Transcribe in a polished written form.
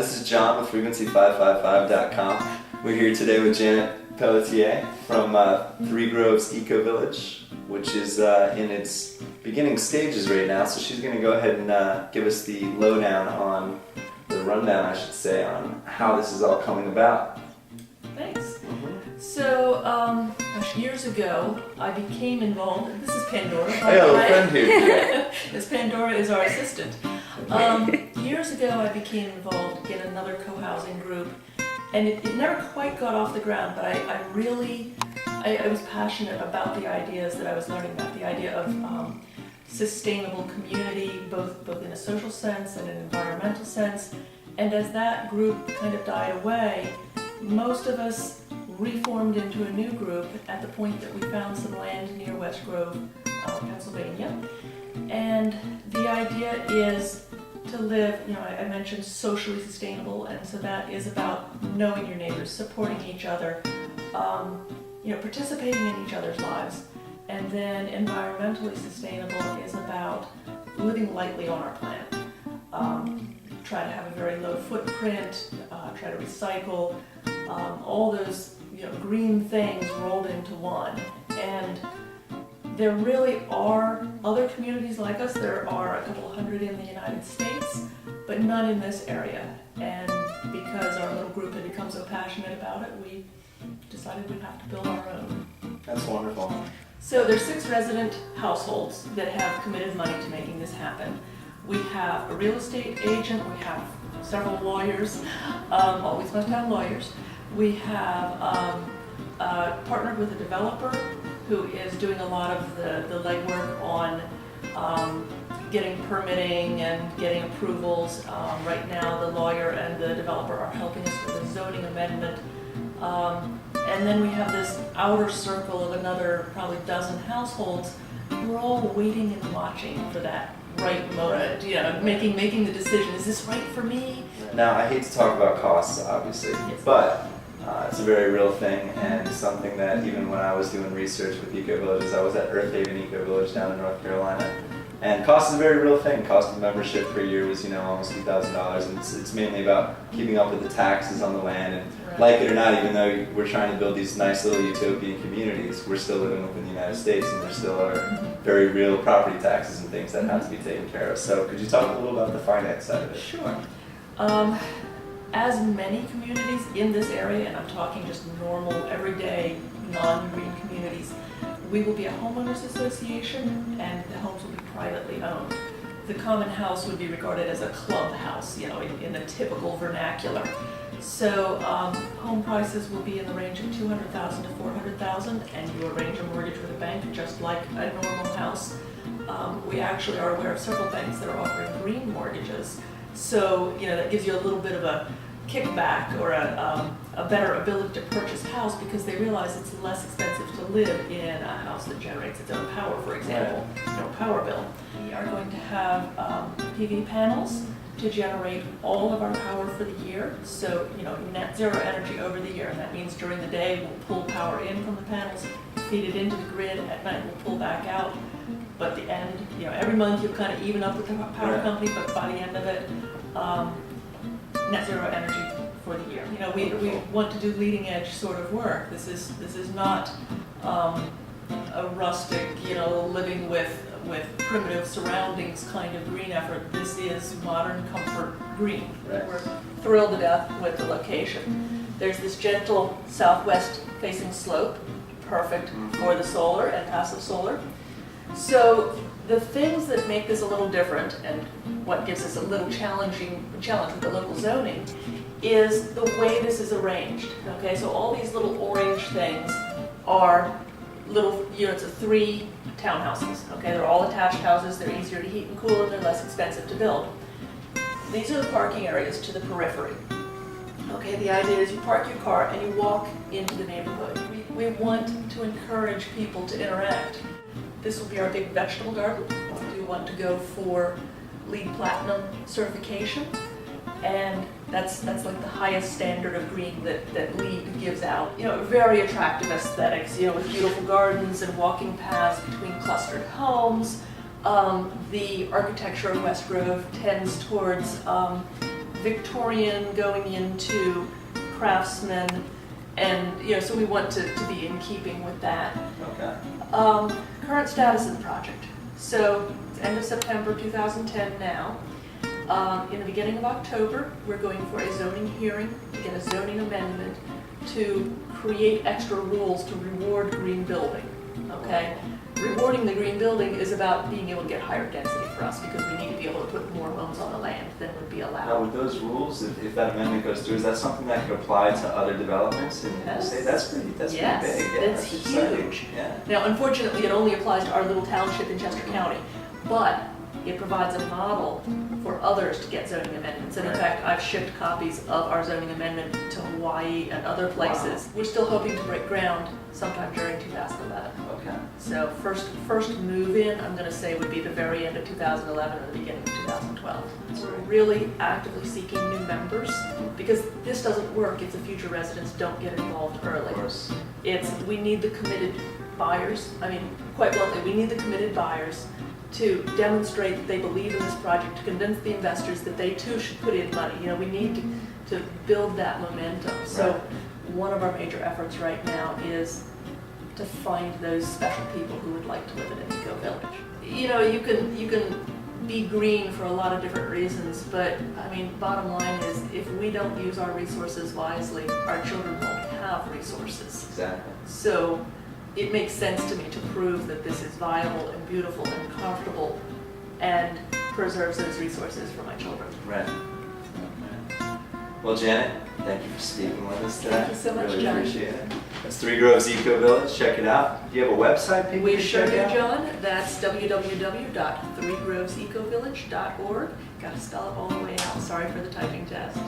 This is John with Frequency555.com. We're here today with Janet Pelletier from Three Groves Ecovillage, which is in its beginning stages right now. So she's going to go ahead and give us the lowdown on, the rundown I should say, on how this is all coming about. Thanks. So, years ago, I became involved. This is Pandora. I got a friend here today. This Pandora is our assistant. Years ago, I became involved in another co-housing group, and it never quite got off the ground, but I was passionate about the ideas that I was learning about, the idea of sustainable community, both in a social sense and an environmental sense. And as that group kind of died away, most of us reformed into a new group at the point that we found some land near West Grove, Pennsylvania. And the idea is to live, I mentioned socially sustainable, and so that is about knowing your neighbors, supporting each other, participating in each other's lives. And then environmentally sustainable is about living lightly on our planet. Try to have a very low footprint, try to recycle, all those green things rolled into one. And there really are other communities like us. There are a couple hundred in the United States, but none in this area. And because our little group had become so passionate about it, we decided we'd have to build our own. That's wonderful. So there's 6 resident households that have committed money to making this happen. We have a real estate agent, we have several lawyers, always must have lawyers. We have partnered with a developer who is doing a lot of the legwork on getting permitting and getting approvals. Right now the lawyer and the developer are helping us with a zoning amendment. And then we have this outer circle of another probably dozen households. We're all waiting and watching for that right moment, making the decision, is this right for me? Now, I hate to talk about costs, obviously, but it's a very real thing, and something that even when I was doing research with Ecovillages, I was at Earth Haven Ecovillage down in North Carolina, and cost is a very real thing. Cost of membership per year was almost $2,000, and it's mainly about keeping up with the taxes on the land, and like it or not, even though we're trying to build these nice little utopian communities, we're still living within the United States, and there still are very real property taxes and things that have to be taken care of. So could you talk a little about the finance side of it? Sure. As many communities in this area, and I'm talking just normal, everyday, non-green communities, we will be a homeowners association, and the homes will be privately owned. The common house would be regarded as a clubhouse, in the typical vernacular. So home prices will be in the range of $200,000 to $400,000, and you arrange a mortgage with a bank just like a normal house. We actually are aware of several banks that are offering green mortgages. So that gives you a little bit of a kickback or a better ability to purchase a house, because they realize it's less expensive to live in a house that generates its own power, for example, no power bill. We are going to have PV panels to generate all of our power for the year. So, net zero energy over the year. And that means during the day we'll pull power in from the panels, feed it into the grid. At night we'll pull back out. But the end, every month you'll kind of even up with the power company, but by the end of it, net zero energy for the year. We want to do leading edge sort of work. This is not a rustic, living with primitive surroundings kind of green effort. This is modern comfort green. Right. We're thrilled to death with the location. There's this gentle southwest facing slope, perfect for the solar and passive solar. So the things that make this a little different, and what gives us a little challenge with the local zoning, is the way this is arranged. Okay, so all these little orange things are little units of 3 townhouses. Okay, they're all attached houses. They're easier to heat and cool, and they're less expensive to build. These are the parking areas to the periphery. Okay, the idea is you park your car and you walk into the neighborhood. We want to encourage people to interact. This will be our big vegetable garden. We want to go for LEED Platinum certification, and that's like the highest standard of green that LEED gives out. Very attractive aesthetics, with beautiful gardens and walking paths between clustered homes. The architecture of West Grove tends towards Victorian going into craftsman, and so we want to be in keeping with that. Okay. Current status of the project. So it's end of September 2010 now. In the beginning of October, we're going for a zoning hearing to get a zoning amendment to create extra rules to reward green building. Okay? Rewarding the green building is about being able to get higher density for us, because we need to be able to put more homes on the land than would be Now, allowed. with those rules, if that amendment goes through, is that something that could apply to other developments in the Yes. state? That's pretty big. Yes, Yeah, it's that's exciting. huge. Yeah. Now, unfortunately, it only applies to our little township in Chester County, but it provides a model for others to get zoning amendments. And in Right. fact, I've shipped copies of our zoning amendment to Hawaii and other places. We're still hoping to break ground sometime during 2011. Okay. So first move in, I'm going to say, would be the very end of 2011 or the beginning of 2012. So we're really actively seeking new members, because this doesn't work if the future residents don't get involved early. Of course. We need the committed buyers. I mean, quite bluntly, we need the committed buyers to demonstrate that they believe in this project, to convince the investors that they too should put in money. We need to build that momentum. So Right. one of our major efforts right now is to find those special people who would like to live in an eco-village. You can be green for a lot of different reasons, but I mean, bottom line is, if we don't use our resources wisely, our children won't have resources. Exactly. So it makes sense to me to prove that this is viable and beautiful and comfortable and preserves those resources for my children. Right. Well, Janet, thank you for speaking with us today. Thank you so much, Really John. appreciate it. That's Three Groves Eco Village. Check it out. Do you have a website people We can sure check do, out? John. That's www.threegrovesecovillage.org. Got to spell it all the way out. Sorry for the typing test.